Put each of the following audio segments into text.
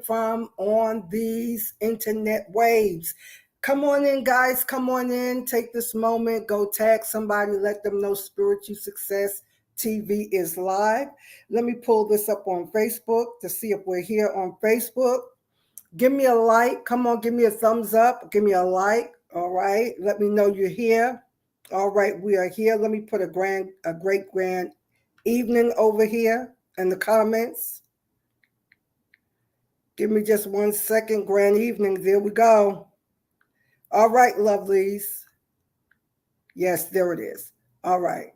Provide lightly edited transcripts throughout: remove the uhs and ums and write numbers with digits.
from on these internet waves. Come on in, guys. Come on in. Take this moment. Go tag somebody. Let them know Spiritual Success TV is live. Let me pull this up on Facebook to see if we're here on Facebook. Give me a like. Come on, give me a thumbs up. Give me a like. All right. Let me know you're here. All right, we are here. Let me put a great grand evening over here in the comments. Give me just 1 second. Grand evening. There we go. All right, lovelies. Yes, there it is. All right.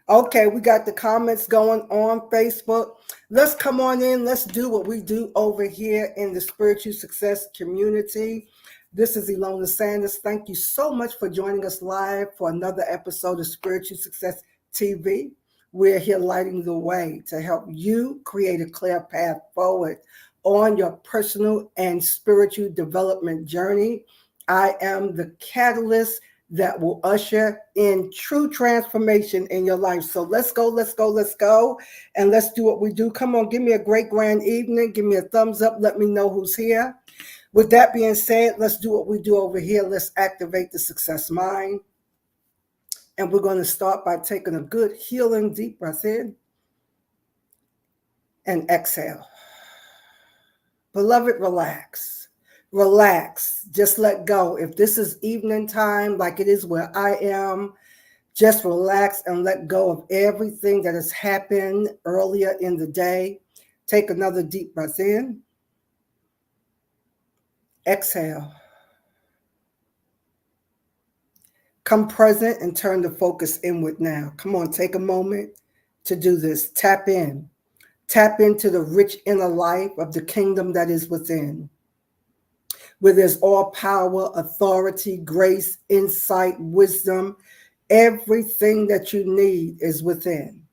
Okay, we got the comments going on Facebook. Let's come on in. Let's do what we do over here in the Spiritual Success community. This is Ilona Sanders. Thank you so much for joining us live for another episode of Spiritual Success TV. We're here lighting the way to help you create a clear path forward on your personal and spiritual development journey. I am the catalyst that will usher in true transformation in your life. So let's go, and let's do what we do. Come on, give me a great grand evening. Give me a thumbs up. Let me know who's here. With that being said, let's do what we do over here. Let's activate the success mind. And we're going to start by taking a good healing deep breath in and exhale. Beloved, relax. Relax. Just let go. If this is evening time, like it is where I am, just relax and let go of everything that has happened earlier in the day. Take another deep breath in. Exhale. Come present and turn the focus inward now. Come on, take a moment to do this. Tap in. Tap into the rich inner life of the kingdom that is within, where there's all power, authority, grace, insight, wisdom. Everything that you need is within.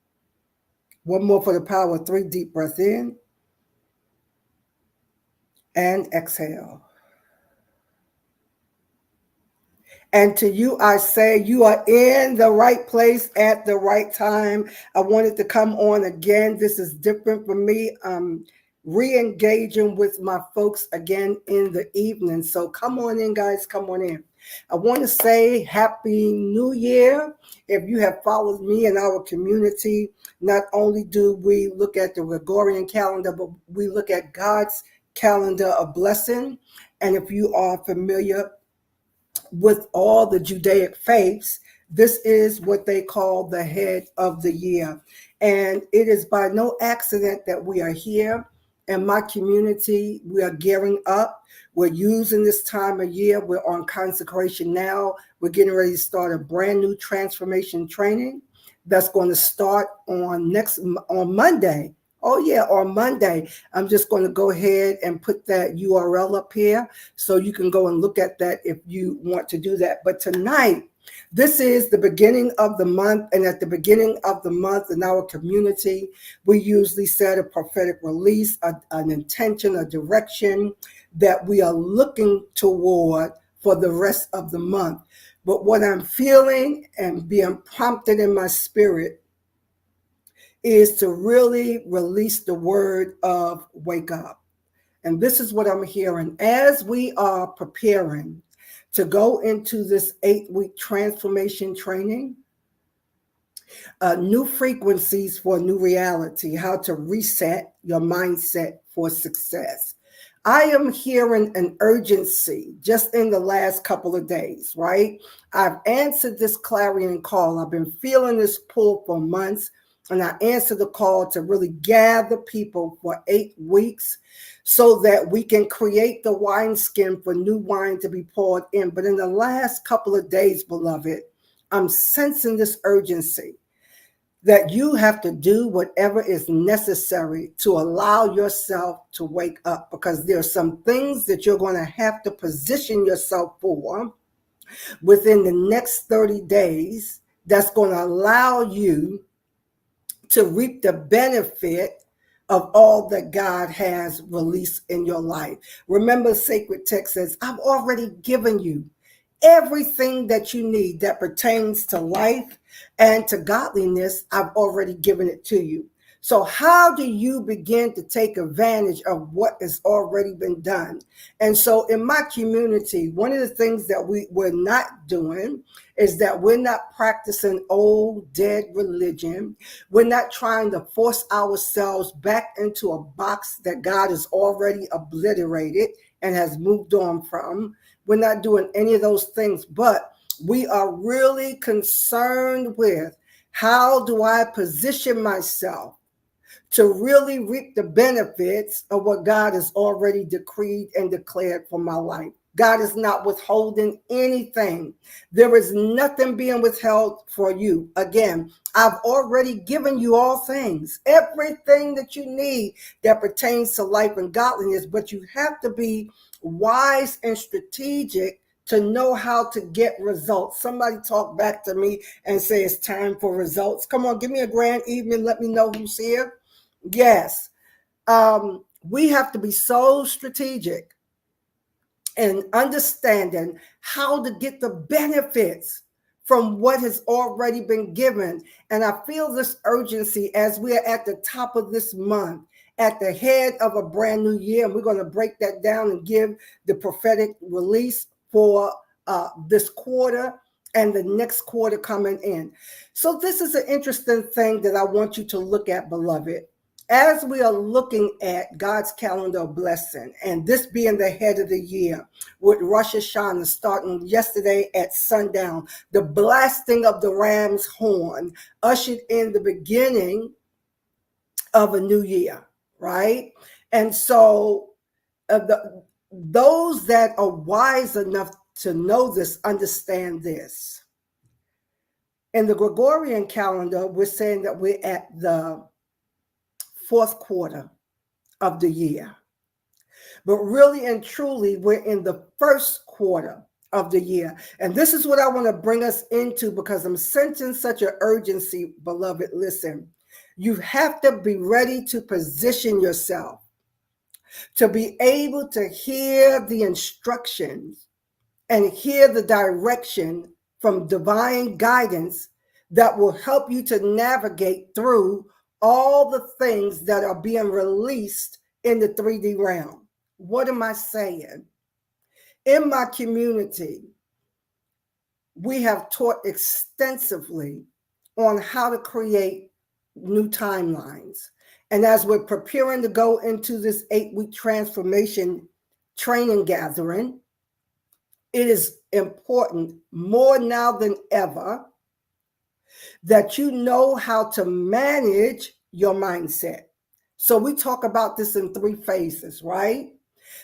One more for the power. 3 deep breath in and exhale. And to you, I say, you are in the right place at the right time. I wanted to come on again. This is different for me. I'm re-engaging with my folks again in the evening. So come on in, guys. Come on in. I want to say Happy New Year. If you have followed me in our community, not only do we look at the Gregorian calendar, but we look at God's calendar of blessing. And if you are familiar with all the Judaic faiths, this is what they call the head of the year. And it is by no accident that we are here. In my community, we are gearing up. We're using this time of year. We're on consecration now. We're getting ready to start a brand new transformation training that's going to start on Monday. Oh, yeah, on Monday. I'm just going to go ahead and put that URL up here so you can go and look at that if you want to do that. But tonight, this is the beginning of the month. And at the beginning of the month in our community, we usually set a prophetic release, an intention, a direction that we are looking toward for the rest of the month. But what I'm feeling and being prompted in my spirit is to really release the word of wake up. And this is what I'm hearing. As we are preparing to go into this 8-week transformation training, new frequencies for new reality, how to reset your mindset for success. I am hearing an urgency just in the last couple of days, right? I've answered this clarion call. I've been feeling this pull for months. And I answered the call to really gather people for 8 weeks so that we can create the wineskin for new wine to be poured in. But in the last couple of days, beloved, I'm sensing this urgency that you have to do whatever is necessary to allow yourself to wake up, because there are some things that you're going to have to position yourself for within the next 30 days that's going to allow you to reap the benefit of all that God has released in your life. Remember, sacred text says, I've already given you everything that you need that pertains to life and to godliness. I've already given it to you. So how do you begin to take advantage of what has already been done? And so in my community, one of the things that we're not doing is that we're not practicing old dead religion. We're not trying to force ourselves back into a box that God has already obliterated and has moved on from. We're not doing any of those things, but we are really concerned with how do I position myself to really reap the benefits of what God has already decreed and declared for my life. God is not withholding anything. There is nothing being withheld for you. Again, I've already given you all things, everything that you need that pertains to life and godliness, but you have to be wise and strategic to know how to get results. Somebody talk back to me and say it's time for results. Come on, give me a grand evening. Let me know who's here. Yes, we have to be so strategic and understanding how to get the benefits from what has already been given. And I feel this urgency as we are at the top of this month, at the head of a brand new year. And we're going to break that down and give the prophetic release for this quarter and the next quarter coming in. So this is an interesting thing that I want you to look at, beloved. As we are looking at God's calendar of blessing, and this being the head of the year, with Rosh Hashanah starting yesterday at sundown, the blasting of the ram's horn ushered in the beginning of a new year, right? And so those that are wise enough to know this understand this. In the Gregorian calendar, we're saying that we're at the fourth quarter of the year. But really and truly, we're in the first quarter of the year. And this is what I want to bring us into because I'm sensing such an urgency, beloved. Listen, you have to be ready to position yourself to be able to hear the instructions and hear the direction from divine guidance that will help you to navigate through all the things that are being released in the 3D realm. What am I saying? In my community, we have taught extensively on how to create new timelines. And as we're preparing to go into this 8-week transformation training gathering, it is important more now than ever that you know how to manage your mindset. So we talk about this in 3 phases, right?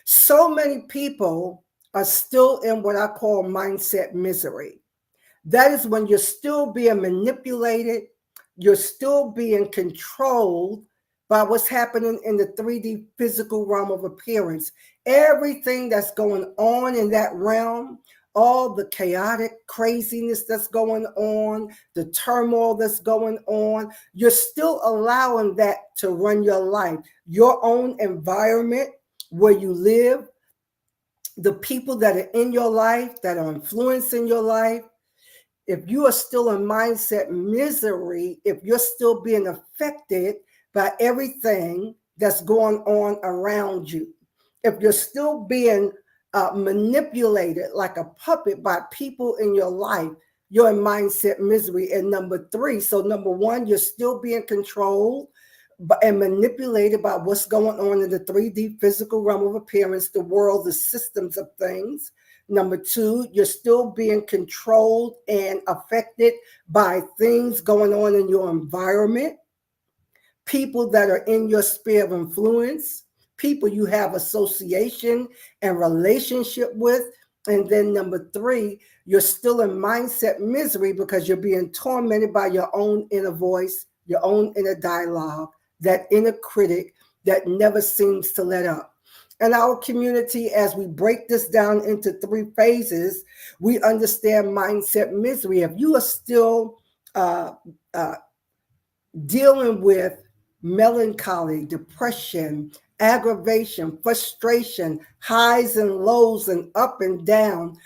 So many people are still in what I call mindset misery. That is when you're still being manipulated, you're still being controlled by what's happening in the 3D physical realm of appearance. Everything that's going on in that realm, all the chaotic craziness that's going on, the turmoil that's going on, you're still allowing that to run your life. Your own environment where you live, the people that are in your life, that are influencing your life. If you are still in mindset misery, if you're still being affected by everything that's going on around you, if you're still being manipulated like a puppet by people in your life, you're in mindset misery. And number 3, so number 1, you're still being controlled and manipulated by what's going on in the 3D physical realm of appearance, the world, the systems of things. Number 2, you're still being controlled and affected by things going on in your environment, people that are in your sphere of influence, people you have association and relationship with. And then number 3, you're still in mindset misery because you're being tormented by your own inner voice, your own inner dialogue, that inner critic that never seems to let up. And our community, as we break this down into 3 phases, we understand mindset misery. If you are still dealing with melancholy, depression, aggravation, frustration, highs and lows and up and down,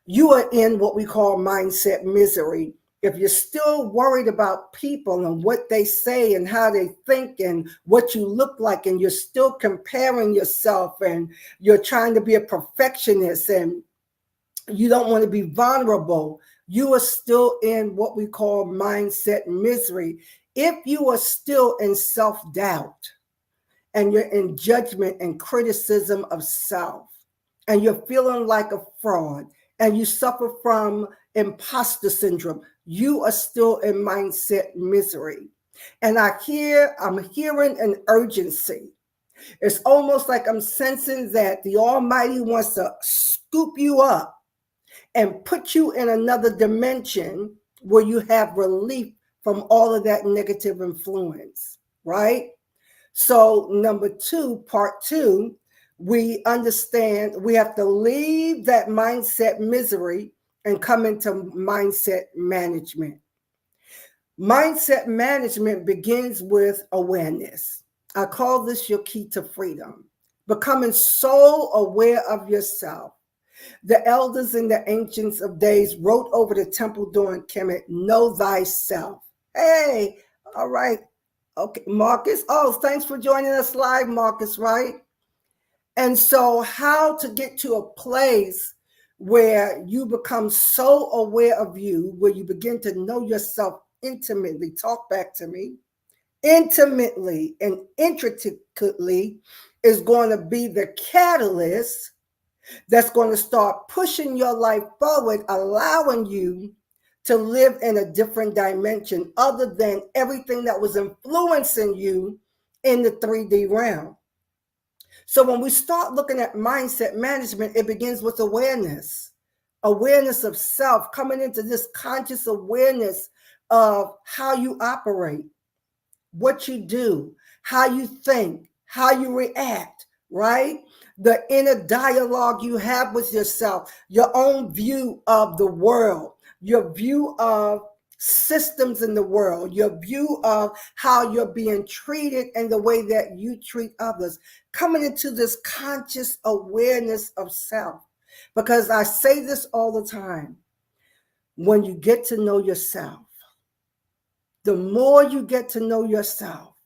you are in what we call mindset misery. if you're still worried about people and what they say and how they think and what you look like, and you're still comparing yourself and you're trying to be a perfectionist and you don't want to be vulnerable, you are still in what we call mindset misery. If you are still in self-doubt and you're in judgment and criticism of self, and you're feeling like a fraud, and you suffer from imposter syndrome, you are still in mindset misery. And I'm hearing an urgency. It's almost like I'm sensing that the Almighty wants to scoop you up and put you in another dimension where you have relief from all of that negative influence, right? So number two, part two, we understand we have to leave that mindset misery and come into mindset management. Mindset management begins with awareness. I call this your key to freedom. Becoming so aware of yourself. The elders and the ancients of days wrote over the temple door in Kemet, know thyself. Hey, all right. Okay, Marcus. Oh, thanks for joining us live, Marcus, right? And so how to get to a place where you become so aware of you, where you begin to know yourself intimately. Talk back to me. Intimately and intricately is going to be the catalyst that's going to start pushing your life forward, allowing you to live in a different dimension other than everything that was influencing you in the 3D realm. So when we start looking at mindset management, it begins with awareness, awareness of self, coming into this conscious awareness of how you operate, what you do, how you think, how you react, right? The inner dialogue you have with yourself, your own view of the world, your view of systems in the world, your view of how you're being treated and the way that you treat others, coming into this conscious awareness of self. Because I say this all the time, when you get to know yourself, the more you get to know yourself,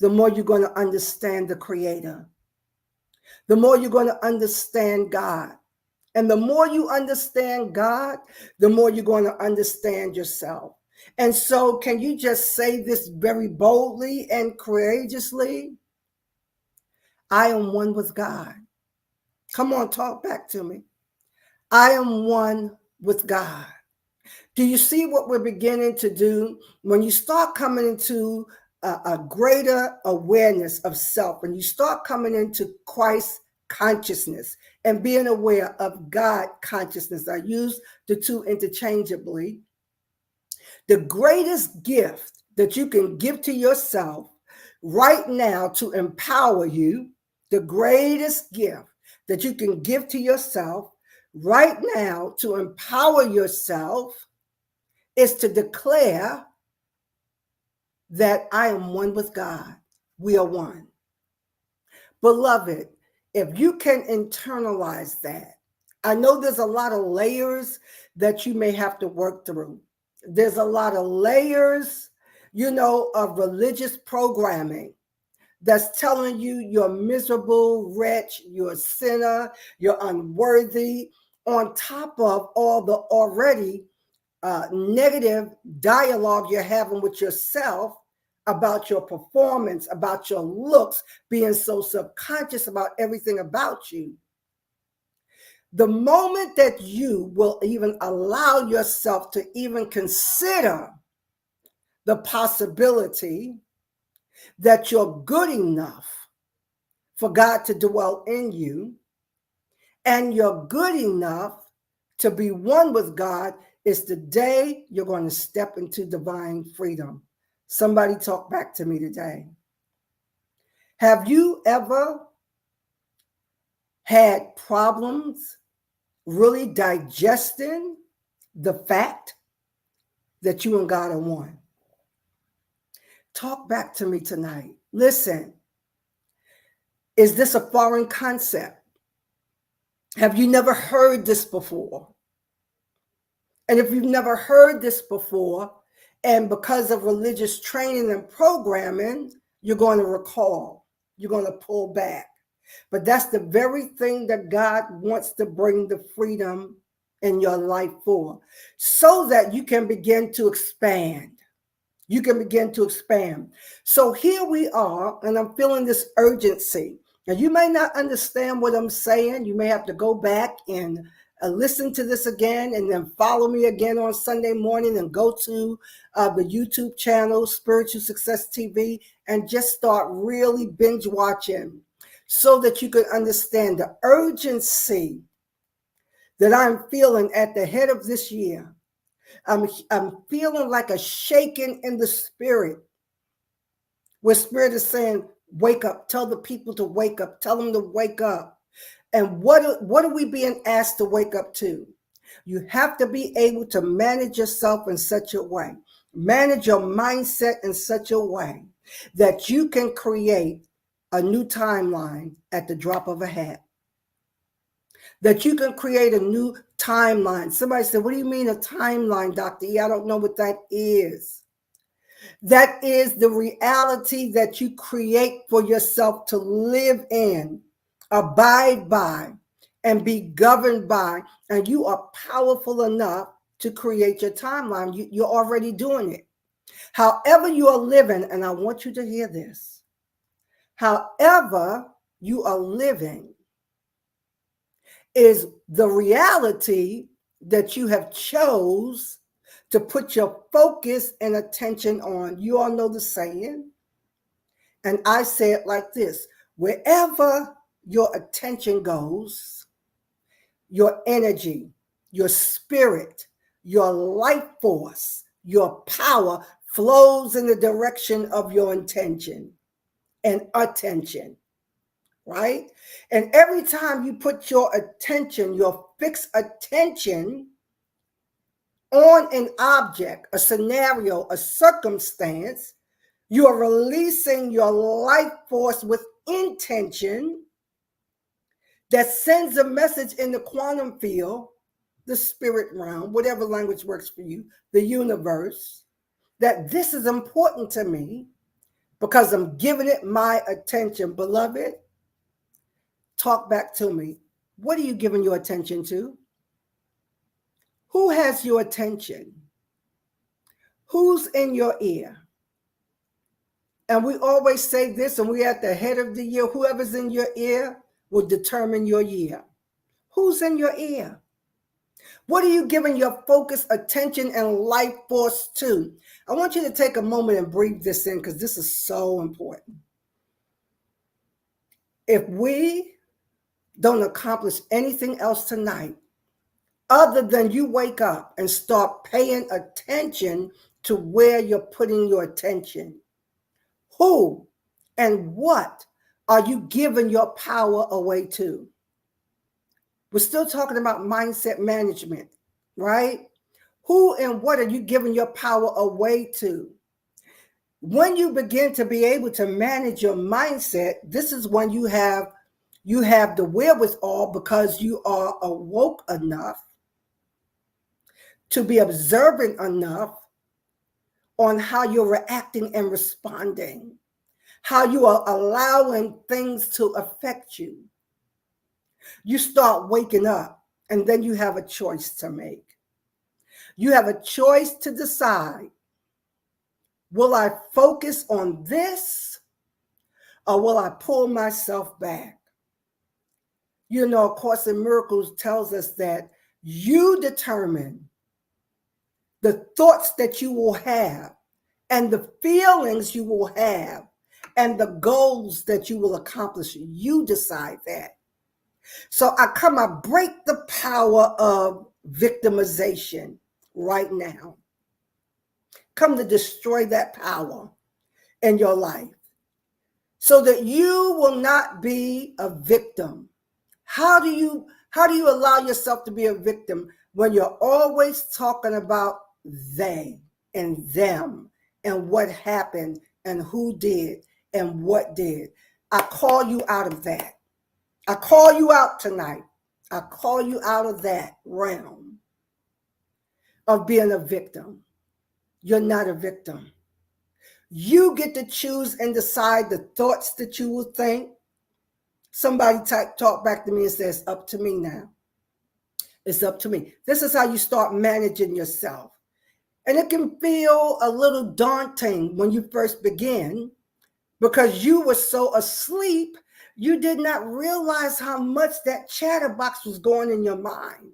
the more you're going to understand the Creator, the more you're going to understand God. And the more you understand God, the more you're going to understand yourself. And so, can you just say this very boldly and courageously? I am one with God. Come on, talk back to me. I am one with God. Do you see what we're beginning to do? When you start coming into a greater awareness of self, and you start coming into Christ consciousness and being aware of God consciousness, I use the two interchangeably. The greatest gift that you can give to yourself right now to empower you, the greatest gift that you can give to yourself right now to empower yourself is to declare that I am one with God. We are one. Beloved, if you can internalize that, I know there's a lot of layers that you may have to work through. There's a lot of layers, of religious programming that's telling you you're miserable, wretch, you're a sinner, you're unworthy, on top of all the already negative dialogue you're having with yourself about your performance, about your looks, being so subconscious about everything about you. The moment that you will even allow yourself to even consider the possibility that you're good enough for God to dwell in you, and you're good enough to be one with God, is the day you're going to step into divine freedom. Somebody talk back to me today. Have you ever had problems really digesting the fact that you and God are one? Talk back to me tonight. Listen, is this a foreign concept? Have you never heard this before? And if you've never heard this before, and because of religious training and programming, you're going to recall, you're going to pull back. But that's the very thing that God wants to bring the freedom in your life for, so that you can begin to expand. You can begin to expand. So here we are, and I'm feeling this urgency. Now, you may not understand what I'm saying. You may have to go back and listen to this again, and then follow me again on Sunday morning, and go to the YouTube channel, Spiritual Success TV, and just start really binge watching, so that you can understand the urgency that I'm feeling at the head of this year. I'm feeling like a shaking in the spirit, where spirit is saying, wake up, tell the people to wake up, tell them to wake up. And what are we being asked to wake up to? You have to be able to manage yourself in such a way, manage your mindset in such a way that you can create a new timeline at the drop of a hat. That you can create a new timeline. Somebody said, what do you mean a timeline, Dr. E? I don't know what that is. That is the reality that you create for yourself to live in, abide by, and be governed by. And you are powerful enough to create your timeline. You're already doing it. However you are living, and I want you to hear this, however you are living is the reality that you have chose to put your focus and attention on. You all know the saying, and I say it like this: wherever your attention goes, your energy, your spirit, your life force, your power flows in the direction of your intention and attention. Right? And every time you put your attention, your fixed attention on an object, a scenario, a circumstance, you are releasing your life force with intention that sends a message in the quantum field, the spirit realm, whatever language works for you, the universe, that this is important to me because I'm giving it my attention. Beloved, talk back to me. What are you giving your attention to? Who has your attention? Who's in your ear? And we always say this, and we're at the head of the year. Whoever's in your ear will determine your year. Who's in your ear? What are you giving your focus, attention, and life force to? I want you to take a moment and breathe this in, because this is so important. If we don't accomplish anything else tonight, other than you wake up and start paying attention to where you're putting your attention, who and what are you giving your power away to? We're still talking about mindset management, right? Who and what are you giving your power away to? When you begin to be able to manage your mindset, this is when you have the wherewithal, because you are awoke enough to be observant enough on how you're reacting and responding, how you are allowing things to affect you. You start waking up, and then you have a choice to make. You have a choice to decide, will I focus on this, or will I pull myself back? You know, A Course in Miracles tells us that you determine the thoughts that you will have, and the feelings you will have, and the goals that you will accomplish. You decide that. So I break the power of victimization right now. Come to destroy that power in your life, so that you will not be a victim. How do you allow yourself to be a victim when you're always talking about they and them and what happened and who did and what did? I call you out of that. I call you out tonight. I call you out of that realm. of being a victim. You're not a victim. You get to choose and decide the thoughts that you will think. Somebody talk back to me and says, up to me now. It's up to me. This is how you start managing yourself. And it can feel a little daunting when you first begin because you were so asleep, you did not realize how much that chatterbox was going in your mind.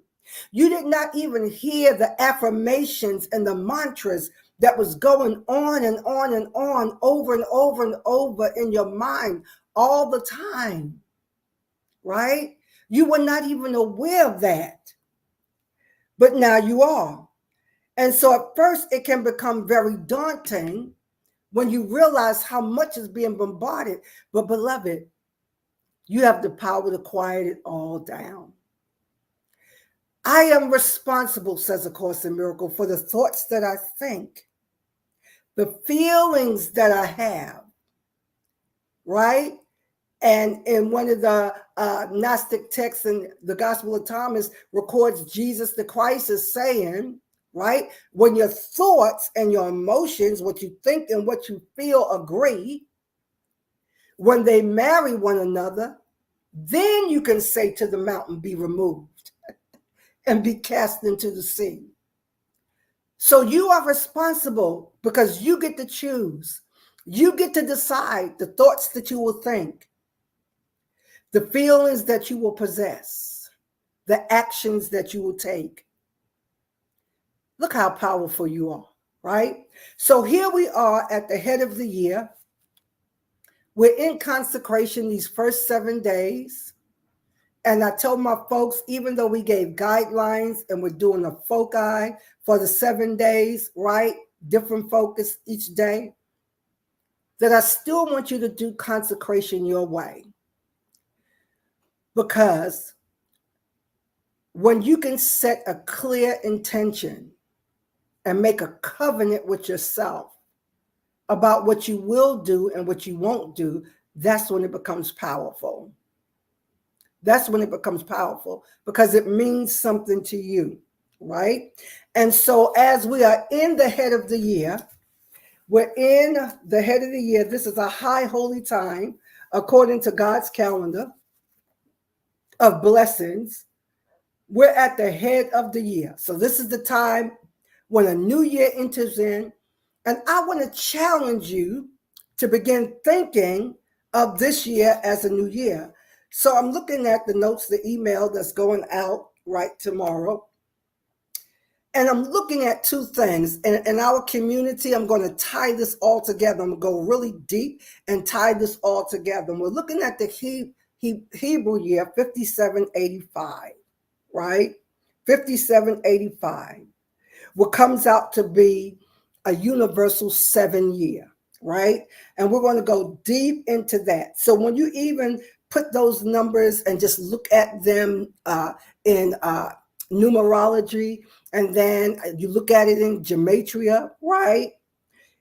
You did not even hear the affirmations and the mantras that was going on and on and on, over and over and over in your mind all the time, right? You were not even aware of that, but now you are. And so at first it can become very daunting when you realize how much is being bombarded. But beloved, you have the power to quiet it all down. I am responsible, says A Course in Miracles, for the thoughts that I think, the feelings that I have, right? And in one of the Gnostic texts in the Gospel of Thomas records Jesus the Christ as saying, right? When your thoughts and your emotions, what you think and what you feel agree, when they marry one another, then you can say to the mountain, be removed and be cast into the sea. So you are responsible because you get to choose. You get to decide the thoughts that you will think, the feelings that you will possess, the actions that you will take. Look how powerful you are, right? So here we are at the head of the year. We're in consecration these first 7 days. And I told my folks, even though we gave guidelines and we're doing a foci for the 7 days, right? Different focus each day, that I still want you to do consecration your way. Because when you can set a clear intention and make a covenant with yourself about what you will do and what you won't do, that's when it becomes powerful. That's when it becomes powerful because it means something to you, right? And so as we are in the head of the year, we're in the head of the year. This is a high holy time, according to God's calendar of blessings. We're at the head of the year. So this is the time when a new year enters in. And I want to challenge you to begin thinking of this year as a new year. So I'm looking at the notes, the email that's going out right tomorrow. And I'm looking at two things. In our community, I'm going to tie this all together. I'm going to go really deep and tie this all together. And we're looking at the Hebrew year, 5785, right? 5785, what comes out to be a universal 7 year, right? And we're going to go deep into that. So when you even put those numbers and just look at them in numerology, and then you look at it in gematria, right?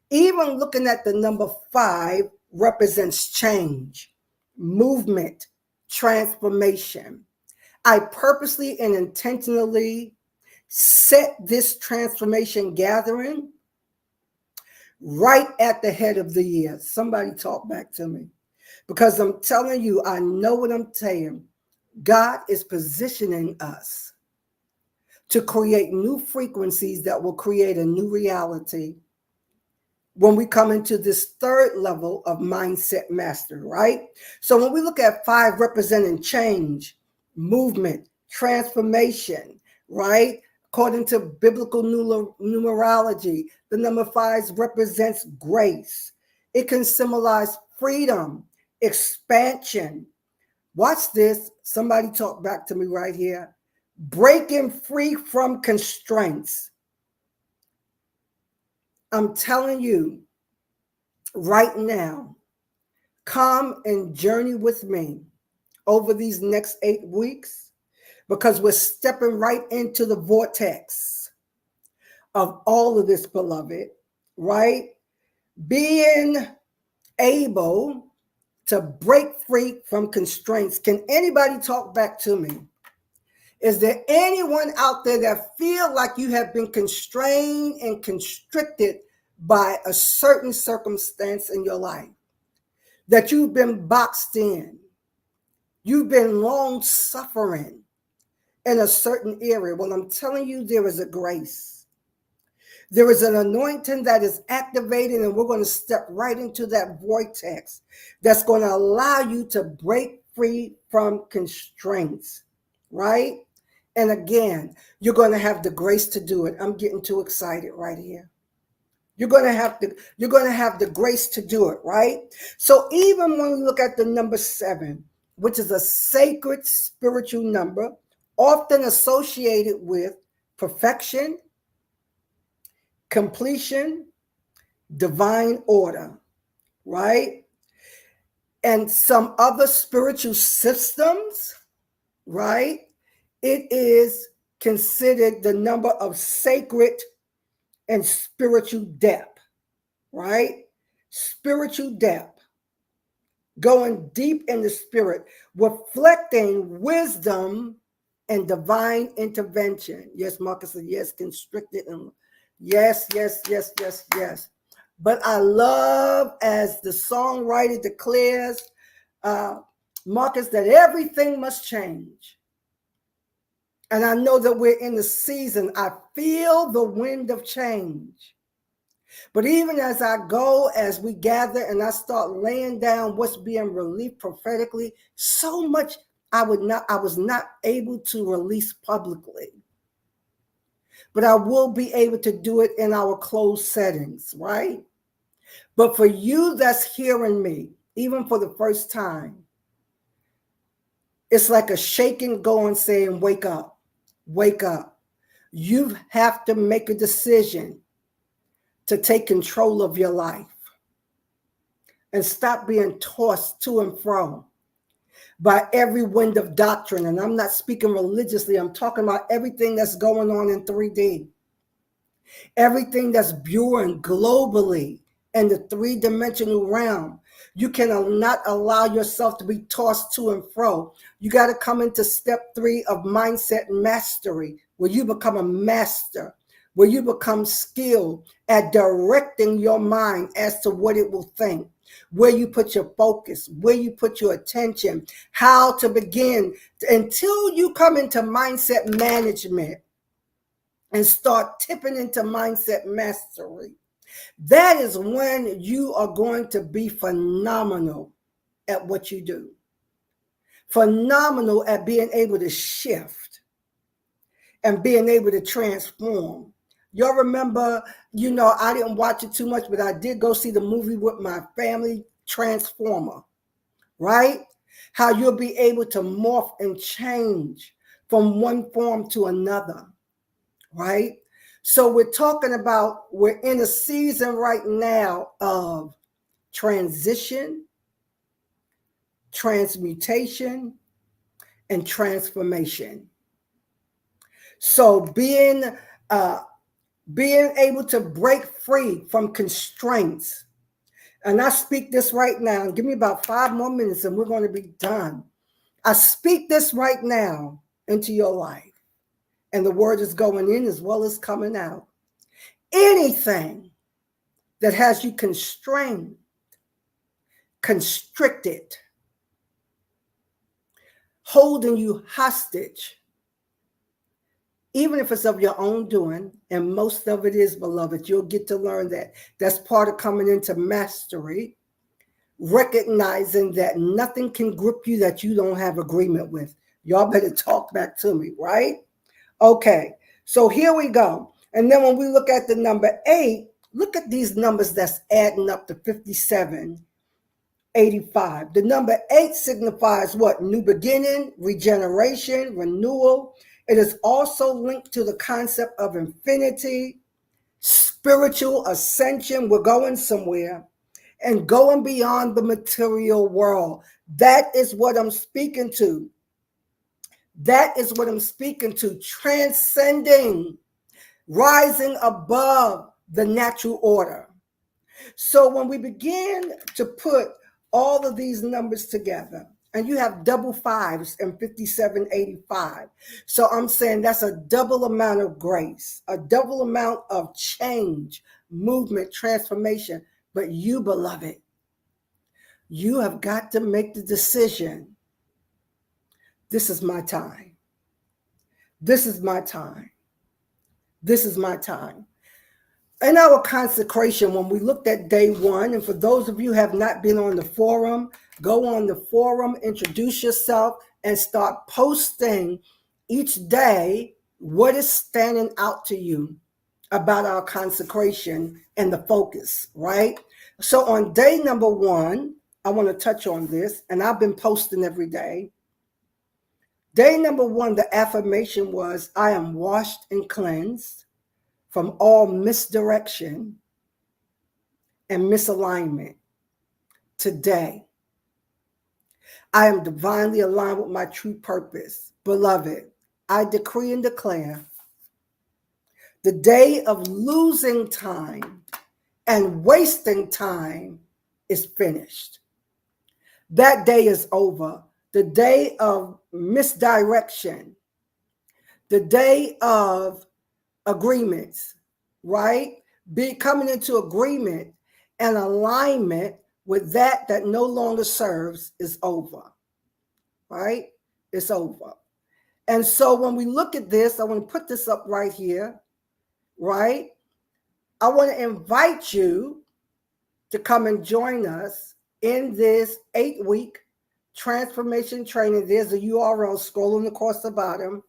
Even looking at the number 5 represents change, movement, transformation. I purposely and intentionally set this transformation gathering right at the head of the year. Somebody talk back to me. Because I'm telling you, I know what I'm saying. God is positioning us to create new frequencies that will create a new reality when we come into this third level of mindset mastery, right? So when we look at 5 representing change, movement, transformation, right? According to biblical numerology, the number 5 represents grace. It can symbolize freedom, expansion. Watch this. Somebody talk back to me right here. Breaking free from constraints. I'm telling you right now, come and journey with me over these next 8 weeks, because we're stepping right into the vortex of all of this, beloved, right? Being able to break free from constraints. Can anybody talk back to me? Is there anyone out there that feel like you have been constrained and constricted by a certain circumstance in your life? That you've been boxed in? You've been long suffering in a certain area? Well, I'm telling you, there is a grace. There is an anointing that is activated, and we're going to step right into that vortex that's going to allow you to break free from constraints, right? And again, you're going to have the grace to do it. I'm getting too excited right here. You're going to have the grace to do it, right? So even when we look at the number 7, which is a sacred spiritual number, often associated with perfection, completion, divine order, right? And some other spiritual systems, right? It is considered the number of sacred and spiritual depth, right? Spiritual depth, going deep in the spirit, reflecting wisdom and divine intervention. Yes, Marcus said yes, constricted and yes. But I love, as the songwriter declares, Marcus, that everything must change. And I know that we're in the season. I feel the wind of change. But even as I go, as we gather and I start laying down what's being released prophetically, so much I was not able to release publicly. But I will be able to do it in our closed settings, right? But for you that's hearing me, even for the first time, it's like a shaking going saying, wake up, wake up. You have to make a decision to take control of your life and stop being tossed to and fro by every wind of doctrine. And I'm not speaking religiously. I'm talking about everything that's going on in 3D, everything that's brewing globally in the 3-dimensional realm. You cannot allow yourself to be tossed to and fro. You got to come into step 3 of mindset mastery, where you become a master, where you become skilled at directing your mind as to what it will think, where you put your focus, where you put your attention, how to begin, until you come into mindset management and start tipping into mindset mastery. That is when you are going to be phenomenal at what you do. Phenomenal at being able to shift and being able to transform. Y'all remember, I didn't watch it too much, but I did go see the movie with my family, Transformer, right? How you'll be able to morph and change from one form to another, right? So we're in a season right now of transition, transmutation, and transformation. So being able to break free from constraints. And I speak this right now. Give me about 5 more minutes and we're going to be done. I speak this right now into your life. And the word is going in as well as coming out. Anything that has you constrained, constricted, holding you hostage, even if it's of your own doing, and most of it is, beloved, you'll get to learn that. That's part of coming into mastery, recognizing that nothing can grip you that you don't have agreement with. Y'all better talk back to me, right? Okay, so here we go. And then when we look at the number 8, look at these numbers that's adding up to 5785. The number 8 signifies what? New beginning, regeneration, renewal. It is also linked to the concept of infinity, spiritual ascension. We're going somewhere and going beyond the material world. That is what I'm speaking to. That is what I'm speaking to. Transcending, rising above the natural order. So when we begin to put all of these numbers together, and you have double fives and 5785. So I'm saying that's a double amount of grace, a double amount of change, movement, transformation. But you, beloved, you have got to make the decision. This is my time. This is my time. This is my time. In our consecration, when we looked at day one, and for those of you who have not been on the forum, go on the forum, introduce yourself, and start posting each day what is standing out to you about our consecration and the focus, right? So on day number one, I want to touch on this, and I've been posting every day. Day number one, the affirmation was, I am washed and cleansed from all misdirection and misalignment today. I am divinely aligned with my true purpose. Beloved, I decree and declare the day of losing time and wasting time is finished. That day is over. The day of misdirection, the day of agreements, right? Coming into agreement and alignment with that no longer serves is over, right? It's over. And so when we look at this, I want to put this up right here, right? I want to invite you to come and join us in this 8-week transformation training. There's a URL scrolling across the bottom.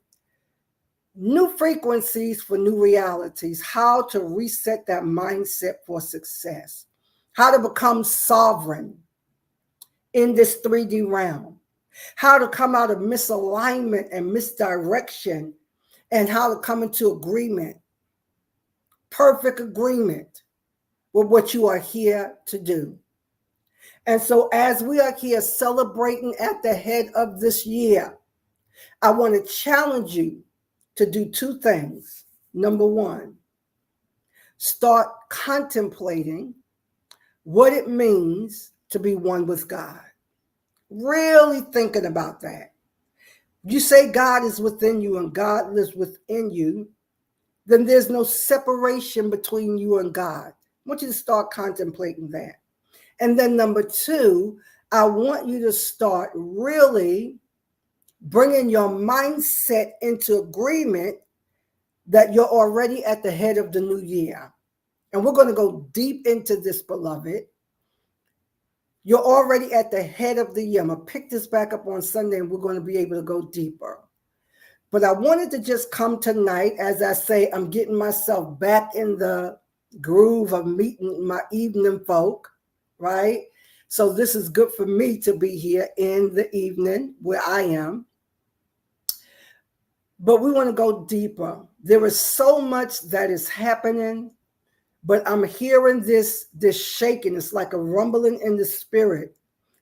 New frequencies for new realities, how to reset that mindset for success, how to become sovereign in this 3D realm, how to come out of misalignment and misdirection, and how to come into agreement, perfect agreement with what you are here to do. And so as we are here celebrating at the head of this year, I want to challenge you to do two things. Number one, start contemplating what it means to be one with God. Really thinking about that. You say God is within you and God lives within you, then there's no separation between you and God. I want you to start contemplating that. And then number two, I want you to start really bringing your mindset into agreement that you're already at the head of the new year. And we're going to go deep into this, beloved. You're already at the head of the year. I'm going to pick this back up on Sunday and we're going to be able to go deeper. But I wanted to just come tonight, as I say, I'm getting myself back in the groove of meeting my evening folk, right? So this is good for me to be here in the evening where I am. But we want to go deeper. There is so much that is happening, but I'm hearing this shaking. It's like a rumbling in the spirit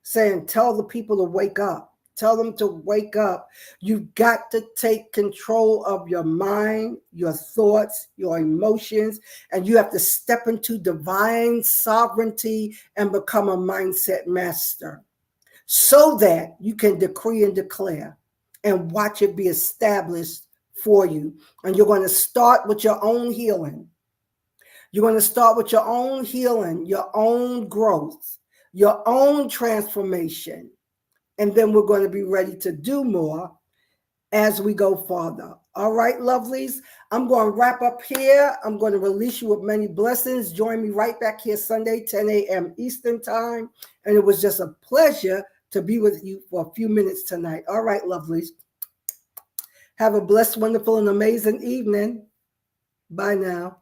saying, tell the people to wake up. Tell them to wake up. You've got to take control of your mind, your thoughts, your emotions, and you have to step into divine sovereignty and become a mindset master so that you can decree and declare and watch it be established for you. And you're going to start with your own healing. You're going to start with your own healing, your own growth, your own transformation. And then we're going to be ready to do more as we go farther. All right, lovelies, I'm going to wrap up here. I'm going to release you with many blessings. Join me right back here Sunday, 10 a.m. Eastern time. And it was just a pleasure to be with you for a few minutes tonight. All right, lovelies. Have a blessed, wonderful, and amazing evening. Bye now.